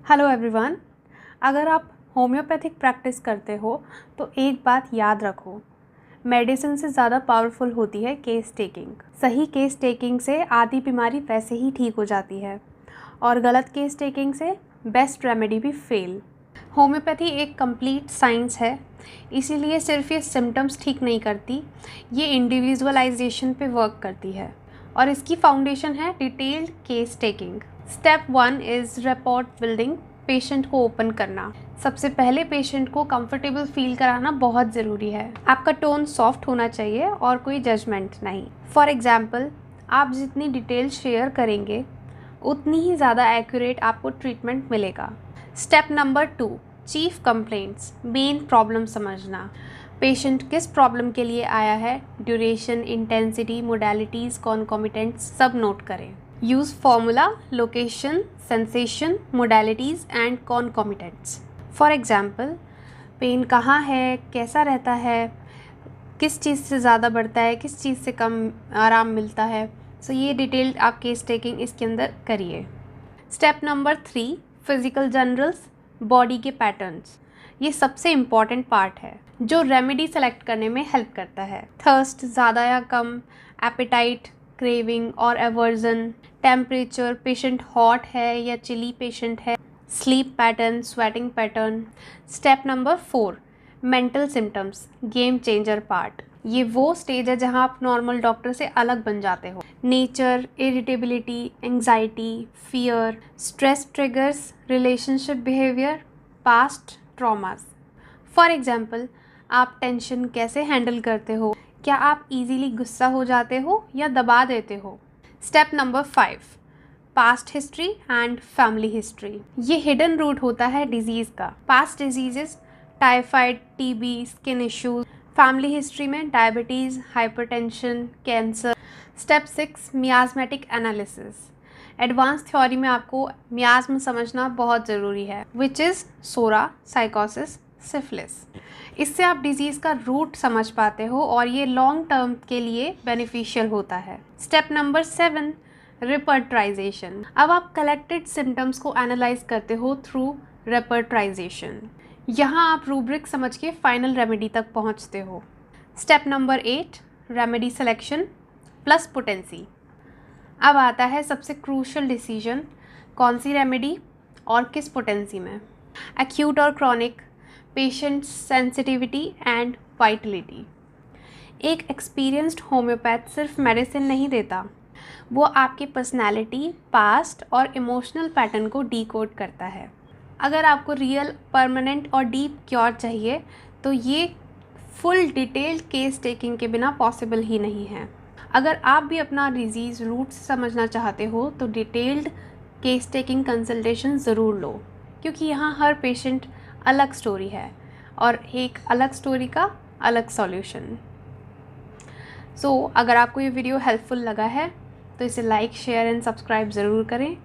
Hello everyone. अगर आप homeopathic practice करते हो तो एक बात याद रखो, मेडिसिन से ज़्यादा पावरफुल होती है केस टेकिंग। सही केस टेकिंग से आधी बीमारी वैसे ही ठीक हो जाती है और गलत केस टेकिंग से बेस्ट रेमेडी भी फेल। होम्योपैथी एक कंप्लीट साइंस है, इसीलिए सिर्फ ये सिम्टम्स ठीक नहीं करती, ये इंडिविजुअलाइजेशन पे वर्क करती है और इसकी फाउंडेशन है detailed case taking. Step 1 is rapport building. Patient को ओपन करना। सबसे पहले पेशेंट को कंफर्टेबल फील कराना बहुत ज़रूरी है। आपका टोन सॉफ्ट होना चाहिए और कोई जजमेंट नहीं। फॉर एग्जाम्पल, आप जितनी डिटेल शेयर करेंगे उतनी ही ज़्यादा एक्यूरेट आपको ट्रीटमेंट मिलेगा। Step number 2, chief complaints. Main problem समझना। पेशेंट किस प्रॉब्लम के लिए आया है, ड्यूरेशन, इंटेंसिटी, मोडालिटीज़, कॉन्कोमिटेंट्स सब नोट करें। Use formula, location, sensation, modalities and concomitants. For example, pen कहाँ है, कैसा रहता है, किस चीज़ से ज़्यादा बढ़ता है, किस चीज़ से कम आराम मिलता है। सो ये डिटेल्ड आप केस टेकिंग इसके अंदर करिए। Step number 3, physical generals, body के पैटर्न्स। ये सबसे इम्पॉर्टेंट पार्ट है जो रेमेडी सेलेक्ट करने में हेल्प करता है। थर्स्ट ज़्यादा या कम, एपेटाइट, क्रेविंग और एवर्जन, टेम्परेचर, पेशेंट हॉट है या चिली पेशेंट है, sleep pattern, sweating pattern. Step number 4, mental symptoms, game changer part. ये वो स्टेज है जहां आप नॉर्मल डॉक्टर से अलग बन जाते हो। Nature, irritability, anxiety, fear, stress triggers, relationship behaviour, past traumas. For example, आप टेंशन कैसे हैंडल करते हो, क्या आप इजीली गुस्सा हो जाते हो या दबा देते हो। Step number 5, past history and family history. ये हिडन रूट होता है डिजीज़ का। Past diseases, typhoid, TB, skin issues. Family history में diabetes, hypertension, cancer. Step 6, miasmatic analysis. Advance theory में आपको मियाज़्म समझना बहुत ज़रूरी है, विच इज़ सोरा, साइकोसिस, सिफिलिस। इससे आप डिजीज़ का रूट समझ पाते हो और ये लॉन्ग टर्म के लिए बेनिफिशियल होता है। Step number 7, रिपर्टराइजेशन। अब आप कलेक्टेड सिम्टम्स को एनालाइज करते हो थ्रू रिपर्टराइजेशन। यहाँ आप रूब्रिक समझ के फाइनल रेमेडी तक पहुँचते हो। Step number 8, remedy selection plus potency. अब आता है सबसे क्रूशल डिसीजन, कौन सी रेमेडी और किस पोटेंसी में। एक्यूट और chronic, patient sensitivity and Vitality. एक एक्सपीरियंस्ड होम्योपैथ सिर्फ मेडिसिन नहीं देता, वो आपकी पर्सनैलिटी, पास्ट और इमोशनल पैटर्न को डीकोड करता है। अगर आपको रियल, परमानेंट और डीप क्योर चाहिए तो ये फुल डिटेल्ड केस टेकिंग के बिना पॉसिबल ही नहीं है। अगर आप भी अपना डिजीज़ रूट समझना चाहते हो तो डिटेल्ड केस टेकिंग कंसल्टेशन ज़रूर लो, क्योंकि यहाँ हर पेशेंट अलग स्टोरी है और एक अलग स्टोरी का अलग सॉल्यूशन। सो अगर आपको ये वीडियो हेल्पफुल लगा है तो इसे लाइक, शेयर एंड सब्सक्राइब ज़रूर करें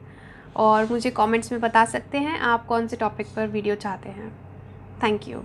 और मुझे कमेंट्स में बता सकते हैं आप कौन से टॉपिक पर वीडियो चाहते हैं। Thank you.